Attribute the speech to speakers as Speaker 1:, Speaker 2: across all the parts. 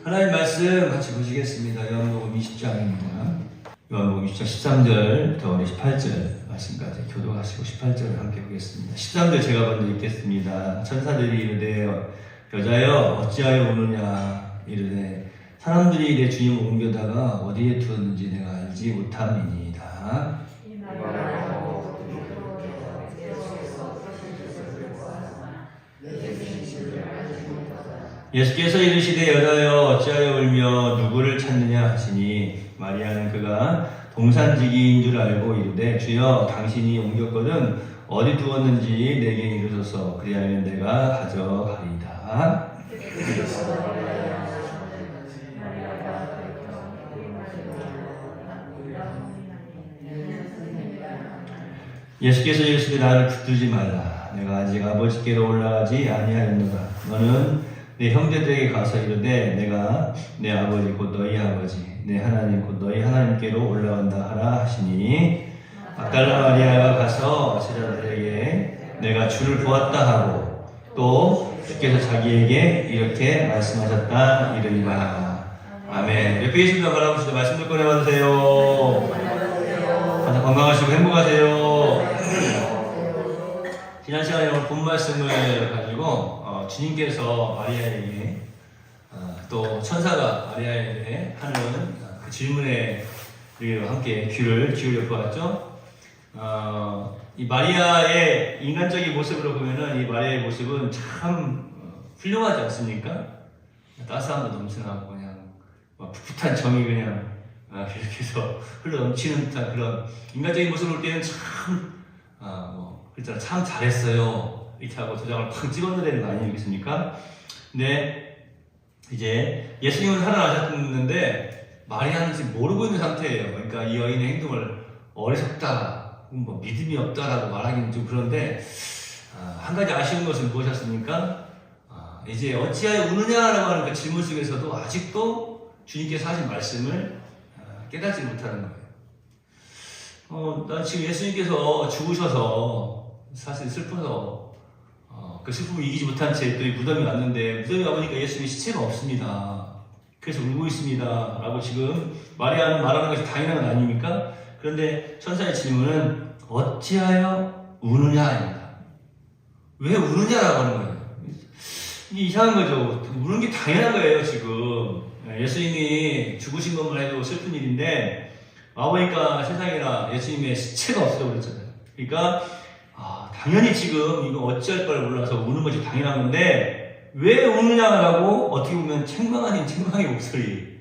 Speaker 1: 하나님 말씀 같이 보시겠습니다. 요한복음 20장입니다. 요한복음 20장 13절부터 18절 말씀까지 교도하시고 18절을 함께 보겠습니다. 13절 제가 먼저 읽겠습니다. 천사들이 이르되 여자여 어찌하여 우느냐 이르되 사람들이 내 주님을 옮겨다가 어디에 두었는지 내가 알지 못함이니이다. 예수께서 이르시되 여자여 어찌하여 울며 누구를 찾느냐 하시니 마리아는 그가 동산지기인 줄 알고 이르되 주여 당신이 옮겼거든 어디 두었는지 내게 이르소서 그리하면 내가 가져가리이다. 예수께서 이르시되 나를 붙들지 말라. 내가 아직 아버지께로 올라가지 아니하였노라. 너는 내 형제들에게 가서 이르되 내가 내 아버지 곧 너희 아버지 내 하나님 곧 너희 하나님께로 올라간다 하라 하시니 막달라 마리아가 가서 제자들에게 내가 주를 보았다 하고 또 주께서 자기에게 이렇게 말씀하셨다 이르니라. 아멘. 옆에 계신 분 바라보시고 말씀 듣고 내봐주세요. 항상 건강하시고 행복하세요. 지난 시간에 오늘 본 말씀을 가지고 주님께서 마리아에게 또 천사가 마리아에게 하는 그 질문에 함께 귀를 기울여 보았죠. 이 마리아의 인간적인 모습으로 보면은 이 마리아의 모습은 참 훌륭하지 않습니까? 따스함도 넘쳐나고 그냥 풋풋한 정이 그냥 이렇게 해서 흘러 넘치는 듯한 그런 인간적인 모습을 볼 때는 참 잘했어요. 이렇게 하고 도장을 팍 찍어내는 거 아니겠습니까? 근데 이제 예수님은 살아나셨는데 마리아는 지금 모르고 있는 상태예요. 그러니까 이 여인의 행동을 어리석다, 믿음이 없다라고 말하기는 좀 그런데 한 가지 아쉬운 것은 무엇이었습니까? 이제 어찌하여 우느냐라고 하는 그 질문 속에서도 아직도 주님께서 하신 말씀을 깨닫지 못하는 거예요. 난 지금 예수님께서 죽으셔서 사실 슬퍼서 그 슬픔을 이기지 못한 채 또 무덤이 왔는데 무덤에 와보니까 예수님의 시체가 없습니다. 그래서 울고 있습니다. 라고 지금 마리아는 말하는 것이 당연한 건 아닙니까? 그런데 천사의 질문은 어찌하여 우느냐입니다. 왜 우느냐라고 하는 거예요. 이게 이상한 거죠. 우는 게 당연한 거예요. 지금 예수님이 죽으신 것만 해도 슬픈 일인데 와보니까 세상에나 예수님의 시체가 없어져 버렸잖아요. 그러니까 당연히 지금 이거 어찌할 바를 몰라서 우는 것이 당연한 건데 왜 우느냐라고 어떻게 보면 책망 아닌 책망의 목소리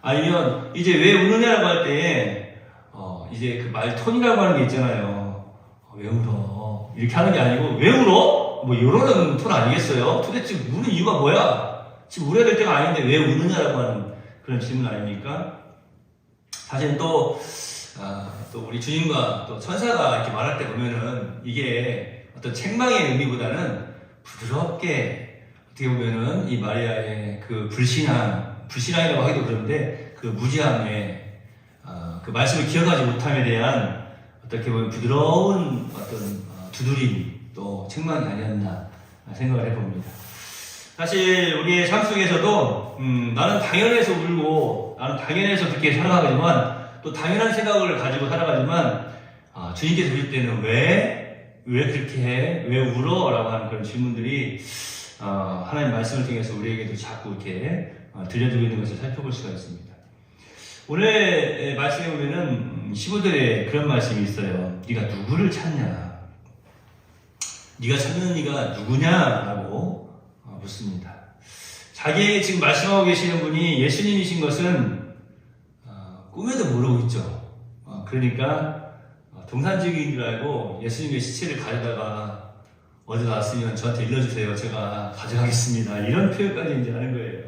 Speaker 1: 아니면 이제 왜 우느냐라고 할 때 이제 그 말 톤이라고 하는 게 있잖아요. 왜 울어? 이렇게 하는 게 아니고 왜 울어? 뭐 이러는 톤 아니겠어요? 도대체 우는 이유가 뭐야? 지금 울어야 될 때가 아닌데 왜 우느냐라고 하는 그런 질문 아닙니까? 사실 또 우리 주님과 또 천사가 이렇게 말할 때 보면은 이게 어떤 책망의 의미보다는 부드럽게 어떻게 보면은 이 마리아의 그 불신앙이라고 하기도 그런데 그 무지함에 그 말씀을 기억하지 못함에 대한 어떻게 보면 부드러운 어떤 두드림 또 책망이 아니었나 생각을 해봅니다. 사실 우리의 삶 속에서도 나는 당연해서 울고 나는 당연해서 그렇게 살아가지만 또 당연한 생각을 가지고 살아가지만 주님께서 우리 때는 왜 그렇게 해? 왜 울어? 라고 하는 그런 질문들이 하나님 말씀을 통해서 우리에게도 자꾸 이렇게 들려주고 있는 것을 살펴볼 수가 있습니다. 오늘 말씀에 보면은 15절에 그런 말씀이 있어요. 네가 누구를 찾냐? 네가 찾는 이가 누구냐라고 묻습니다. 자기에게 지금 말씀하고 계시는 분이 예수님이신 것은 꿈에도 모르고 있죠. 그러니까 동산지기인 줄 알고 예수님의 시체를 가져다가 어디 나왔으면 저한테 일러주세요. 제가 가져가겠습니다. 이런 표현까지 이제 하는 거예요.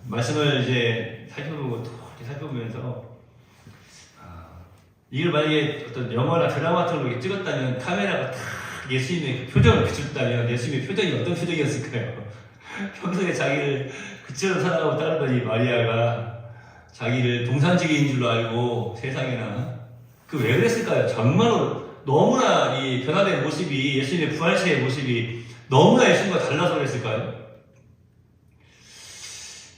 Speaker 1: 말씀을 이제 살펴보고 또 이렇게 살펴보면서 이걸 만약에 어떤 영화나 드라마 같은 걸 찍었다면 카메라가 딱 예수님의 그 표정을 비췄다면 예수님의 표정이 어떤 표정이었을까요? 평소에 자기를 그처럼 살아가고 따르던 이 마리아가 자기를 동산지기인 줄로 알고 세상에나 그 왜 그랬을까요? 정말로 너무나 이 변화된 모습이 예수님의 부활체의 모습이 너무나 예수님과 달라서 그랬을까요?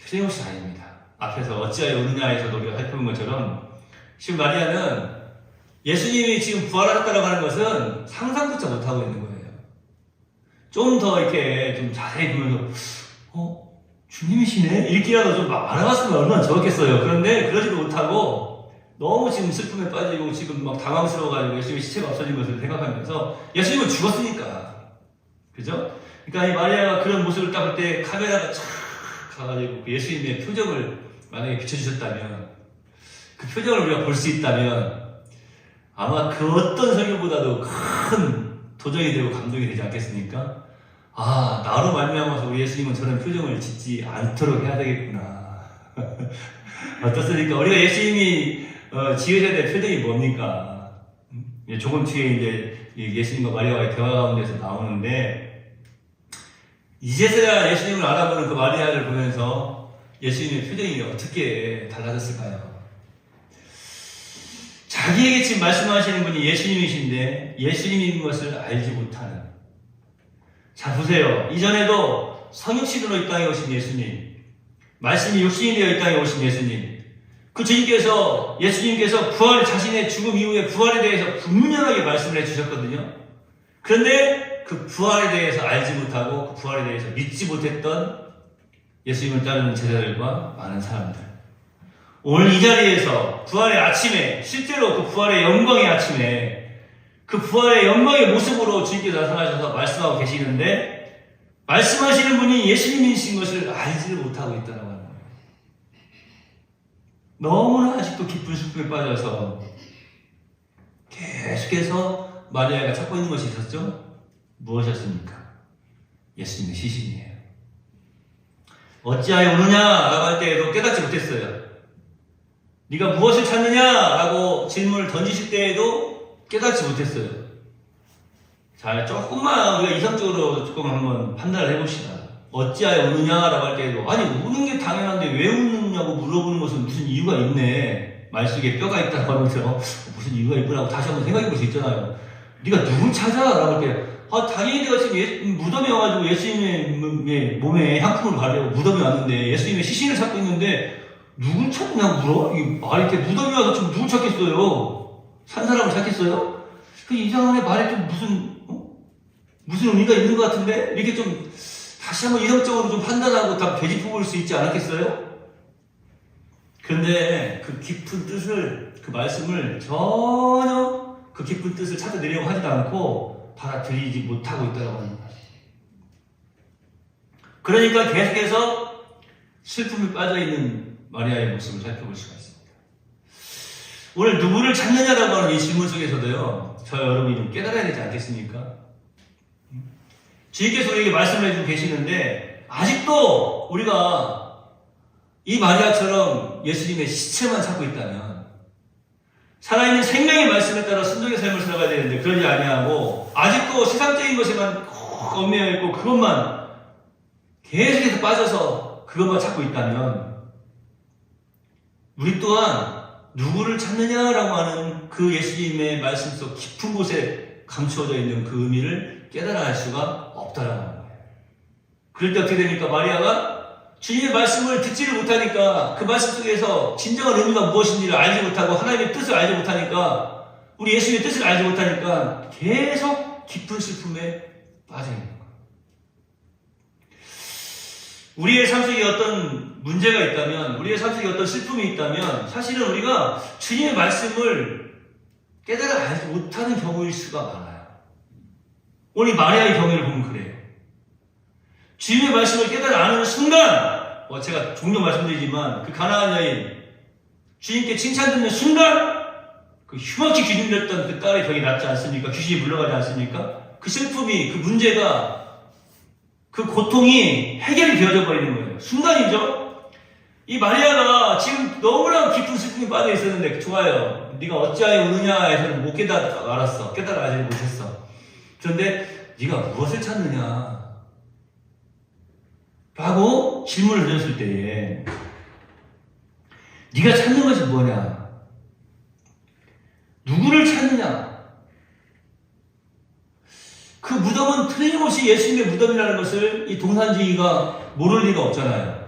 Speaker 1: 틀림없이 아닙니다. 앞에서 어찌하여 오느냐에서도 우리가 살펴본 것처럼 지금 마리아는 예수님이 지금 부활하셨다고 하는 것은 상상조차 못하고 있는 거예요. 좀 더 이렇게 좀 자세히 보면서 주님이시네? 이렇게라도 좀 알아봤으면 얼마나 좋았겠어요. 그런데 그러지도 못하고 너무 지금 슬픔에 빠지고 지금 막 당황스러워가지고 예수님의 시체가 없어진 것을 생각하면서 예수님은 죽었으니까. 그죠? 그러니까 이 마리아가 그런 모습을 딱 볼 때 카메라가 촥 가가지고 예수님의 표정을 만약에 비춰주셨다면 그 표정을 우리가 볼 수 있다면 아마 그 어떤 설교보다도 큰 도전이 되고 감동이 되지 않겠습니까? 아, 나로 말미암아서 우리 예수님은 저런 표정을 짓지 않도록 해야 되겠구나. 어떻습니까? 우리가 예수님이 지으셔야 될 표정이 뭡니까? 조금 뒤에 이제 예수님과 마리아와의 대화 가운데서 나오는데 이제서야 예수님을 알아보는 그 마리아를 보면서 예수님의 표정이 어떻게 달라졌을까요? 자기에게 지금 말씀하시는 분이 예수님이신데 예수님인 것을 알지 못하는. 자, 보세요. 이전에도 성육신으로 이 땅에 오신 예수님, 말씀이 육신이 되어 이 땅에 오신 예수님, 그 주님께서, 예수님께서 자신의 죽음 이후에 부활에 대해서 분명하게 말씀을 해주셨거든요. 그런데 그 부활에 대해서 알지 못하고 그 부활에 대해서 믿지 못했던 예수님을 따르는 제자들과 많은 사람들. 오늘 이 자리에서 부활의 아침에, 실제로 그 부활의 영광의 아침에 그 부활의 영광의 모습으로 주님께서 나타나셔서 말씀하고 계시는데 말씀하시는 분이 예수님이신 것을 알지를 못하고 있다는 거예요. 너무나 아직도 깊은 슬픔에 빠져서 계속해서 마리아가 찾고 있는 것이 있었죠? 무엇이었습니까? 예수님의 시신이에요. 어찌하여 오느냐? 라고 할 때에도 깨닫지 못했어요. 네가 무엇을 찾느냐? 라고 질문을 던지실 때에도 깨닫지 못했어요. 자, 조금만 우리가 이성적으로 조금 한번 판단을 해봅시다. 어찌하여 우느냐라고 할 때에도 아니 우는 게 당연한데 왜 우느냐고 물어보는 것은 무슨 이유가 있네. 말 속에 뼈가 있다고 하면서 무슨 이유가 있구나고 다시 한번 생각해 볼 수 있잖아요. 네가 누굴 찾아? 라고 할 때 당연히 내가 지금 무덤에 와가지고 예수님의 몸에 향품을 바르려고 무덤에 왔는데 예수님의 시신을 찾고 있는데 누굴 찾느냐고 물어? 말이 이렇게 무덤에 와서 지금 누굴 찾겠어요? 산 사람을 찾겠어요? 그 이상한의 말에 좀 무슨 의미가 있는 것 같은데? 이렇게 좀 다시 한번 이성적으로 좀 판단하고 다 되짚어 볼 수 있지 않았겠어요? 그런데 그 깊은 뜻을, 그 말씀을 전혀 그 깊은 뜻을 찾아내려고 하지도 않고 받아들이지 못하고 있다고 하는 거예요. 그러니까 계속해서 슬픔에 빠져있는 마리아의 모습을 살펴볼 수가 있습니다. 오늘 누구를 찾느냐라고 하는 이 질문 속에서도요, 저 여러분이 좀 깨달아야 되지 않겠습니까? 주님께서 우리에게 말씀을 해주고 계시는데, 아직도 우리가 이 마리아처럼 예수님의 시체만 찾고 있다면, 살아있는 생명의 말씀에 따라 순종의 삶을 살아가야 되는데, 그러지 아니하고, 아직도 세상적인 것에만 얽매여 있고, 그것만 계속해서 빠져서 그것만 찾고 있다면, 우리 또한 누구를 찾느냐라고 하는 그 예수님의 말씀 속 깊은 곳에 감추어져 있는 그 의미를 깨달아 알 수가 없다라는 거예요. 그럴 때 어떻게 됩니까? 마리아가 주님의 말씀을 듣지를 못하니까 그 말씀 속에서 진정한 의미가 무엇인지를 알지 못하고 하나님의 뜻을 알지 못하니까 우리 예수님의 뜻을 알지 못하니까 계속 깊은 슬픔에 빠져 있는 거예요. 우리의 삶 속에 어떤 문제가 있다면, 우리의 삶 속에 어떤 슬픔이 있다면, 사실은 우리가 주님의 말씀을 깨달아 알지 못하는 경우일 수가 많아요. 오늘 마리아의 경우를 보면 그래요. 주님의 말씀을 깨달아 아는 순간, 제가 종종 말씀드리지만, 그 가나안 여인, 주님께 칭찬 듣는 순간, 그 흉악히 귀신들었던 그 딸의 병이 낫지 않습니까? 귀신이 물러가지 않습니까? 그 슬픔이, 그 문제가, 그 고통이 해결이 되어져 버리는 거예요. 순간이죠? 이 마리아가 지금 너무나 깊은 슬픔에 빠져 있었는데, 좋아요. 네가 어찌하여 우느냐에서는 못 깨달아 알았어. 깨달아 알지 못했어. 그런데 네가 무엇을 찾느냐? 라고 질문을 던졌을 때에 네가 찾는 것이 뭐냐? 누구를 찾느냐? 그 무덤은 틀림없이 예수님의 무덤이라는 것을 이 동산지기가 모를 리가 없잖아요.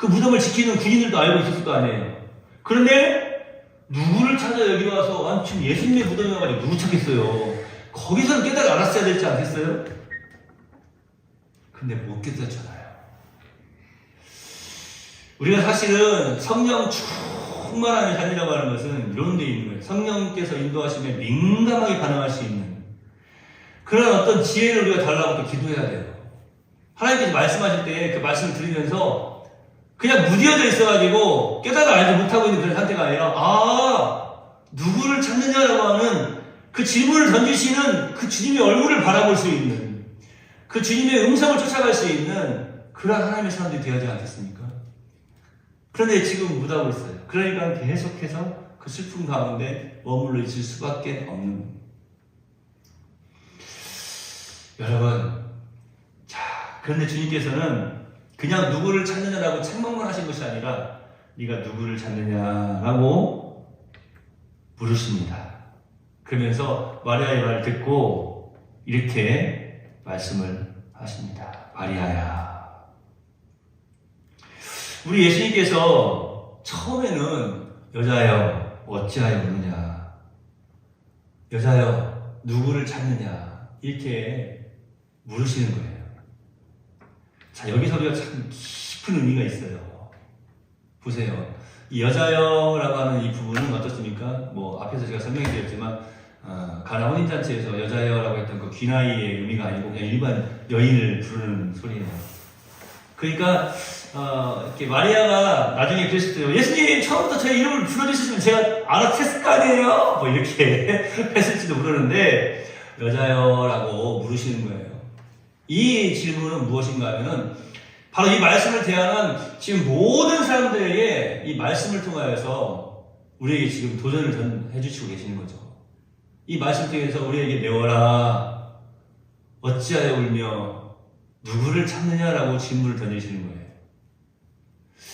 Speaker 1: 그 무덤을 지키는 군인들도 알고 있었을 거 아니에요. 그런데 누구를 찾아 여기 와서 아니 지금 예수님의 무덤에 와가지고 누구 찾겠어요. 거기서는 깨달아 알았어야 되지 않겠어요? 근데 못 깨달았잖아요. 우리가 사실은 성령 충만한 삶이라고 하는 것은 이런 데 있는 거예요. 성령께서 인도하시면 민감하게 반응할 수 있는 그런 어떤 지혜를 우리가 달라고 또 기도해야 돼요. 하나님께서 말씀하실 때 그 말씀을 들으면서 그냥 무디어져 있어가지고 깨달아 알지 못하고 있는 그런 상태가 아니라 누구를 찾느냐라고 하는 그 질문을 던지시는 그 주님의 얼굴을 바라볼 수 있는 그 주님의 음성을 쫓아갈 수 있는 그런 하나님의 사람들이 되어야 하지 않겠습니까? 그런데 지금 못하고 있어요. 그러니까 계속해서 그 슬픔 가운데 머물러 있을 수밖에 없는. 여러분, 자, 그런데 주님께서는 그냥 누구를 찾느냐라고 책망만 하신 것이 아니라 네가 누구를 찾느냐라고 물으십니다. 그러면서 마리아의 말을 듣고 이렇게 말씀을 하십니다. 마리아야. 우리 예수님께서 처음에는 여자여 어찌하여 우느냐, 여자여 누구를 찾느냐 이렇게 물으시는 거예요. 자, 여기서 우리가 참 깊은 의미가 있어요. 보세요. 이 여자여라고 하는 이 부분은 어떻습니까? 뭐 앞에서 제가 설명해 드렸지만 가나 혼인잔치에서 여자여라고 했던 그 귀나이의 의미가 아니고 그냥 일반 여인을 부르는 소리예요. 그러니까 이렇게 마리아가 나중에 그랬을 때 예수님 처음부터 제 이름을 불러주셨으면 제가 알아챘을 거 아니에요? 뭐 이렇게 했을지도 모르는데 여자여라고 물으시는 거예요. 이 질문은 무엇인가 하면은 바로 이 말씀을 대하는 지금 모든 사람들에게 이 말씀을 통하여서 우리에게 지금 도전을 해주시고 계시는 거죠. 이 말씀 통해서 우리에게 내어라 어찌하여 울며 누구를 찾느냐라고 질문을 던지시는 거예요.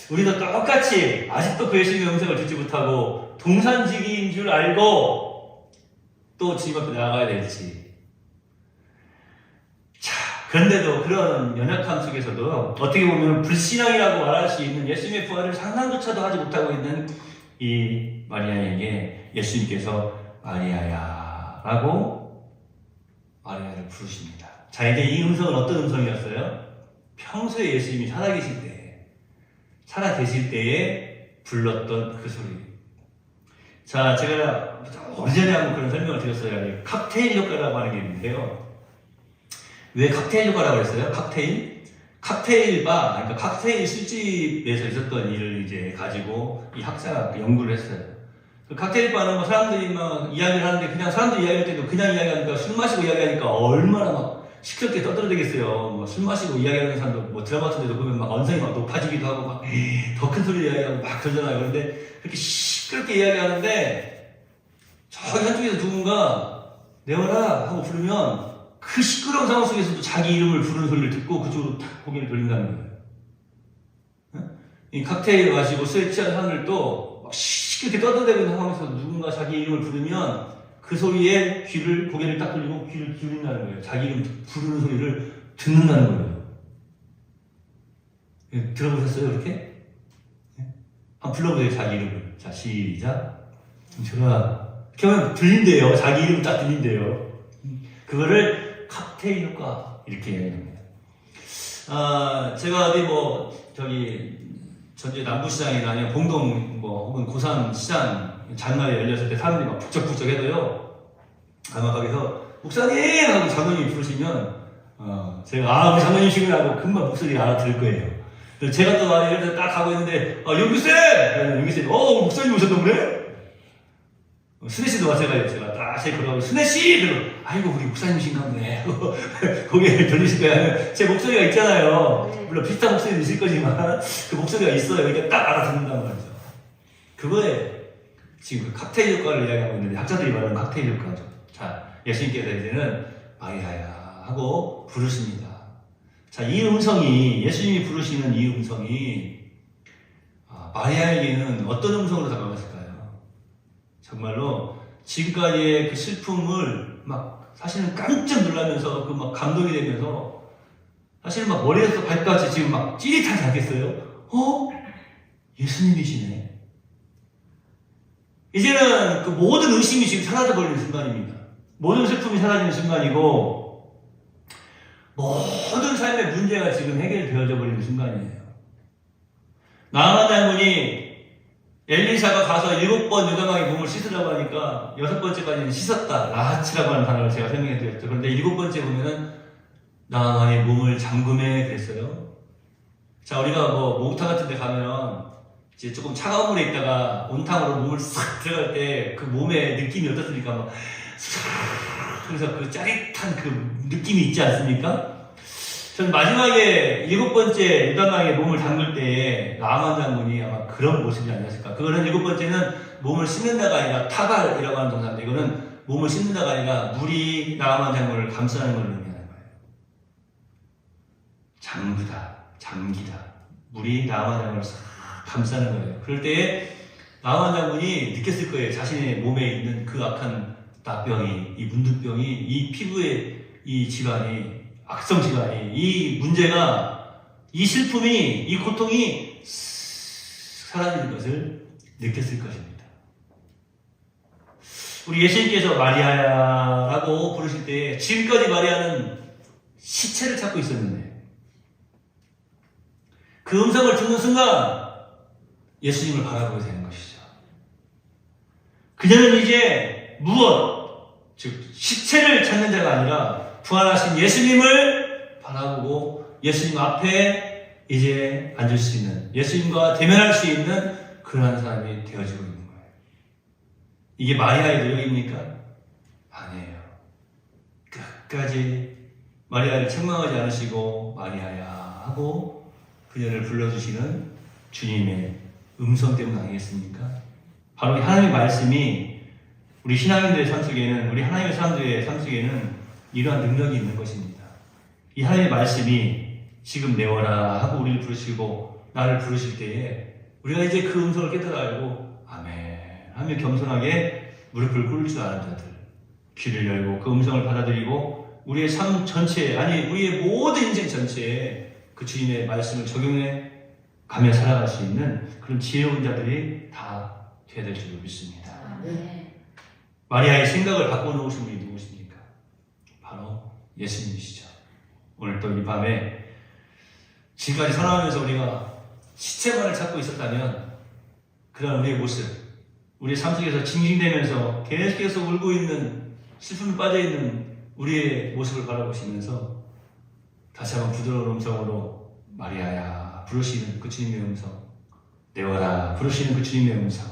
Speaker 1: 우리도 똑같이 아직도 그 예수님의 음성을 듣지 못하고 동산지기인 줄 알고 또 주님 앞에 나아가야 될지. 자, 그런데도 그런 연약함 속에서도 어떻게 보면 불신앙이라고 말할 수 있는 예수님의 부활을 상상조차도 하지 못하고 있는 이 마리아에게 예수님께서 마리아야 라고 마리아를 부르십니다. 자, 이제 이 음성은 어떤 음성이었어요? 평소에 예수님이 살아계실 때에 불렀던 그 소리. 자, 제가 오래전에 한번 그런 설명을 드렸어요. 칵테일 효과라고 하는 게 있는데요. 왜 칵테일 효과라고 했어요? 칵테일 바, 그러니까 칵테일 술집에서 있었던 일을 이제 가지고 이 학자가 연구를 했어요. 그 칵테일 바는 뭐 사람들이 막 이야기를 하는데 그냥 사람들이 이야기할 때도 그냥 이야기하니까 술 마시고 이야기하니까 얼마나 막 시끄럽게 떠들어대겠어요. 뭐 술 마시고 이야기하는 사람도 뭐 드라마 같은 데도 보면 막 언성이 막 높아지기도 하고 막 더 큰 소리로 이야기하고 막 그러잖아요. 그런데 그렇게 시끄럽게 이야기하는데 저기 한쪽에서 누군가 내어라 하고 부르면 그 시끄러운 상황 속에서도 자기 이름을 부르는 소리를 듣고 그쪽으로 탁 고개를 돌린다는 거예요. 이 칵테일 마시고 술 취한 사람들도 막 시끄럽게 떠들어대고 있는 상황에서 누군가 자기 이름을 부르면 그 소리에 고개를 딱 돌리고 귀를 기울인다는 거예요. 자기 이름 부르는 소리를 듣는다는 거예요. 들어보셨어요, 이렇게? 한번 불러보세요, 자기 이름을. 자, 시작. 제가, 이렇게 하면 들린대요. 자기 이름 딱 들린대요. 그거를 칵테일 효과, 이렇게 얘기합니다. 제가 어디 전주 남부시장이나 아니면 봉동 혹은 고산시장 장날에 열렸을 때 사람들이 막 북적북적 해도요. 아마 거기서 목사님! 하고 장로님이 부르시면 제가 우리 장로님이시구나 하고 금방 목소리를 알아들을 거예요. 제가 또 이럴 때 딱 가고 있는데 용규쌤! 용규쌤 목사님 오셨던 거네? 순애씨도 마찬가지예요. 제가 딱 제 걸어가고 순애씨! 그러고 아이고 우리 목사님이신가 보네. 고개를 돌리실 거야. 제 목소리가 있잖아요. 물론 비슷한 목소리도 있을 거지만 그 목소리가 있어요. 그러니까 딱 알아듣는단 말이죠. 그거에 지금 그 칵테일 효과를 이야기하고 있는데 학자들이 말하는 칵테일 효과죠. 자, 예수님께서 이제는 마리아야 하고 부르십니다. 자, 이 음성이 예수님이 부르시는 이 음성이 마리아에게는 어떤 음성으로 다가갔을까요? 정말로 지금까지의 그 슬픔을 막 사실은 깜짝 놀라면서 그 막 감동이 되면서 사실은 막 머리에서 발까지 지금 막 찌릿하지 않겠어요? 예수님이시네. 이제는 그 모든 의심이 지금 사라져버리는 순간입니다. 모든 슬픔이 사라지는 순간이고, 모든 삶의 문제가 지금 해결되어져 버리는 순간이에요. 나아만 장군이 엘리사가 가서 7번 요단강에 몸을 씻으라고 하니까 6번째까지는 씻었다. 라하치라고 하는 단어를 제가 설명해 드렸죠. 그런데 7번째 보면은 나아만이 몸을 잠금해 그랬어요. 자, 우리가 뭐 목욕탕 같은 데 가면 이제 조금 차가운 물에 있다가 온탕으로 몸을 싹 들어갈 때 그 몸의 느낌이 어떻습니까? 막 그래서 그 짜릿한 그 느낌이 있지 않습니까? 저는 마지막에 7번째 요단강에 몸을 담글 때에 나아만 장군이 아마 그런 모습이 아니었을까. 그거는 7번째는 몸을 씻는다가 아니라 타갈이라고 하는 동사인데, 이거는 몸을 씻는다가 아니라 물이 나아만 장군을 감싸는 걸 의미하는 거예요. 잠기다. 물이 나아만 장군을 싹 감싸는 거예요. 그럴 때에 나아만 장군이 느꼈을 거예요. 자신의 몸에 있는 그 악한 나병이, 이 문둥병이, 이 피부의 이 질환이, 악성 질환이, 이 문제가, 이 슬픔이, 이 고통이 사라지는 것을 느꼈을 것입니다. 우리 예수님께서 마리아라고 부르실 때 지금까지 마리아는 시체를 찾고 있었는데, 그 음성을 듣는 순간 예수님을 바라보게 되는 것이죠. 그녀는 이제 무엇, 즉 시체를 찾는 자가 아니라 부활하신 예수님을 바라보고 예수님 앞에 이제 앉을 수 있는, 예수님과 대면할 수 있는 그러한 사람이 되어지고 있는 거예요. 이게 마리아의 노력입니까? 아니에요. 끝까지 마리아를 책망하지 않으시고 마리아야 하고 그녀를 불러주시는 주님의 음성 때문 아니겠습니까? 바로 이 하나님의 말씀이 우리 신앙인들의 삶 속에는, 우리 하나님의 사람들의 삶 속에는 이러한 능력이 있는 것입니다. 이 하나님의 말씀이 지금 내워라 하고 우리를 부르시고 나를 부르실 때에 우리가 이제 그 음성을 깨달아 알고 아멘 하며 겸손하게 무릎을 꿇을 줄 아는 자들, 귀를 열고 그 음성을 받아들이고 우리의 삶 전체에, 아니 우리의 모든 인생 전체에 그 주님의 말씀을 적용해 가며 살아갈 수 있는 그런 지혜로운 자들이 다 되어야 될 줄 믿습니다. 마리아의 생각을 바꿔놓으신 분이 누구십니까? 바로 예수님이시죠. 오늘 또 이 밤에 지금까지 살아가면서 우리가 시체만을 찾고 있었다면 그런 우리의 모습, 우리의 삶 속에서 징징대면서 계속해서 울고 있는, 슬픔에 빠져있는 우리의 모습을 바라보시면서 다시 한번 부드러운 음성으로 마리아야 부르시는 그 주님의 음성, 내워라 부르시는 그 주님의 음성,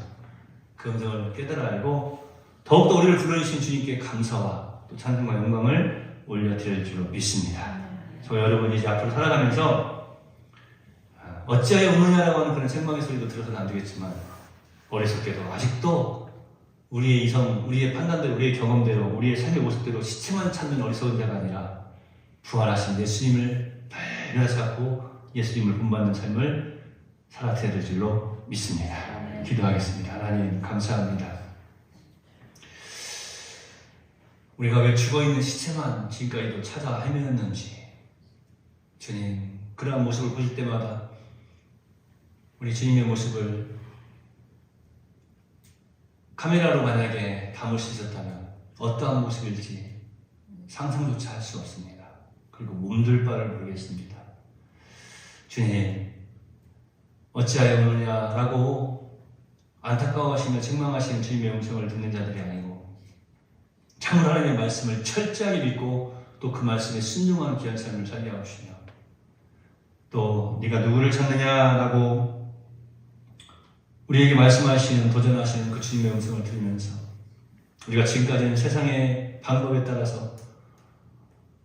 Speaker 1: 그 음성을 깨달아 알고 더욱더 우리를 불러주신 주님께 감사와 또 찬송과 영광을 올려드릴 줄로 믿습니다. 저 여러분 이제 앞으로 살아가면서 어찌하여 우느냐라고 하는 그런 책망의 소리도 들어서는 안 되겠지만 어리석게도 아직도 우리의 이성, 우리의 판단대로, 우리의 경험대로, 우리의 삶의 모습대로 시체만 찾는 어리석은 자가 아니라 부활하신 예수님을 발견해서 갖고 예수님을 본받는 삶을 살아가야 될 줄로 믿습니다. 기도하겠습니다. 하나님 감사합니다. 우리가 왜 죽어있는 시체만 지금까지도 찾아 헤매었는지, 주님 그러한 모습을 보실 때마다 우리 주님의 모습을 카메라로 만약에 담을 수 있었다면 어떠한 모습일지 상상조차 할 수 없습니다. 그리고 몸둘 바를 모르겠습니다. 주님 어찌하여 오느냐라고 안타까워하시며 책망하시는 주님의 음성을 듣는 자들이 아니고 참으로 하나님의 말씀을 철저하게 믿고 또 그 말씀에 순종하는 귀한 삶을 살게 하옵시며, 또 네가 누구를 찾느냐라고 우리에게 말씀하시는, 도전하시는 그 주님의 음성을 들으면서 우리가 지금까지는 세상의 방법에 따라서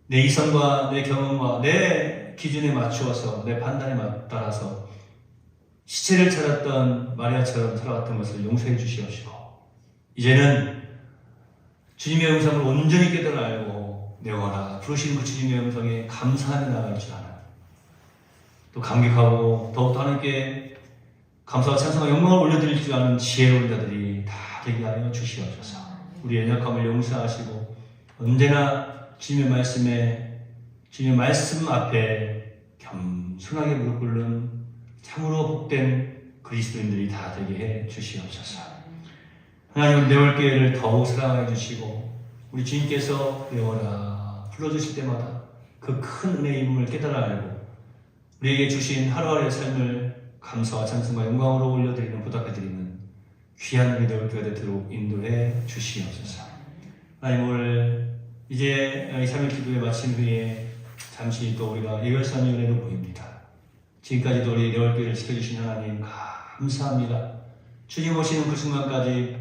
Speaker 1: 내 이성과 내 경험과 내 기준에 맞추어서 내 판단에 따라서 시체를 찾았던 마리아처럼 살아왔던 것을 용서해 주시옵시고, 이제는 주님의 음성을 온전히 깨달아 알고 내어라 부르시는 그 주님의 음성에 감사하며 나아갈 줄 아는, 또 감격하고 더욱더 하나님께 감사와 찬송과 영광을 올려드릴 줄 아는 지혜로운 자들이 다 되게 하여 주시옵소서. 우리의 연약함을 용서하시고 언제나 주님의 말씀에, 주님의 말씀 앞에 겸손하게 무릎 꿇는 참으로 복된 그리스도인들이 다 되게 해 주시옵소서. 하나님, 내월교회를 더욱 사랑해 주시고 우리 주님께서 내어라 불러주실 때마다 그 큰 은혜의 임을 깨달아 알고 우리에게 주신 하루하루의 삶을 감사와 찬송과 영광으로 올려드리는 부탁해드리는 귀한 우리 내월교회가 되도록 인도해 주시옵소서. 하나님, 오늘 이제 2-3일 기도회 마친 후에 잠시 또 우리가 예결산위원회로 모입니다. 지금까지도 우리 내월교회를 지켜주신 하나님 감사합니다. 주님 오시는 그 순간까지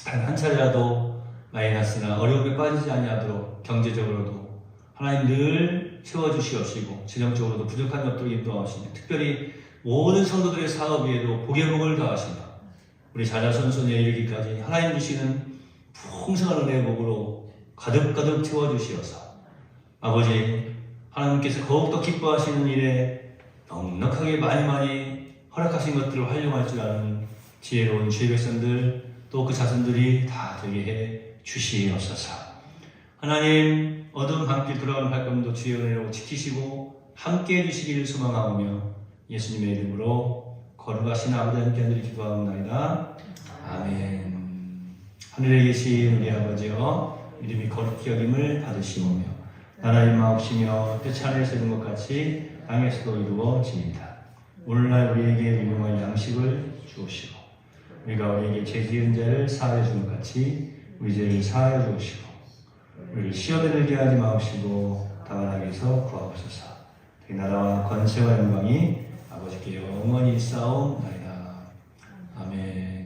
Speaker 1: 한 차례라도 마이너스나 어려움에 빠지지 아니하도록 경제적으로도 하나님 늘 채워주시옵시고 재정적으로도 부족한 것들을 인도하시며 특별히 모든 성도들의 사업 위에도 복의 복을 더하시며 우리 자자손손에 이르기까지 하나님 주시는 풍성한 은혜의 복으로 가득가득 채워주시어서 아버지 하나님께서 더욱더 기뻐하시는 일에 넉넉하게 많이 허락하신 것들을 활용할 줄 아는 지혜로운 주의 백성들 또 그 자손들이 다 되게 해 주시옵소서. 하나님, 어두운 밤길 돌아가는 발걸음도 주의 은혜로 지키시고 함께 해주시기를 소망하오며 예수님의 이름으로 거룩하신 아버지 하나님께 하늘이 기도하옵나이다. 아멘. 하늘에 계신 우리 아버지여, 이름이 거룩히 여김을 받으시오며 나라의 마옵시며 뜻 하늘에서 이룬 것 같이 땅에서도 이루어집니다. 오늘날 우리에게 유용한 양식을 주옵시고 우리가 우리에게 죄 지은 자를 사하여 준 것 같이 우리 죄를 사하여 주옵시고 우리를 시험에 들게 하지 마옵시고 다만 악에서 구하옵소서. 그 나라와 권세와 영광이 아버지께 영원히 있사옵나이다. 아멘.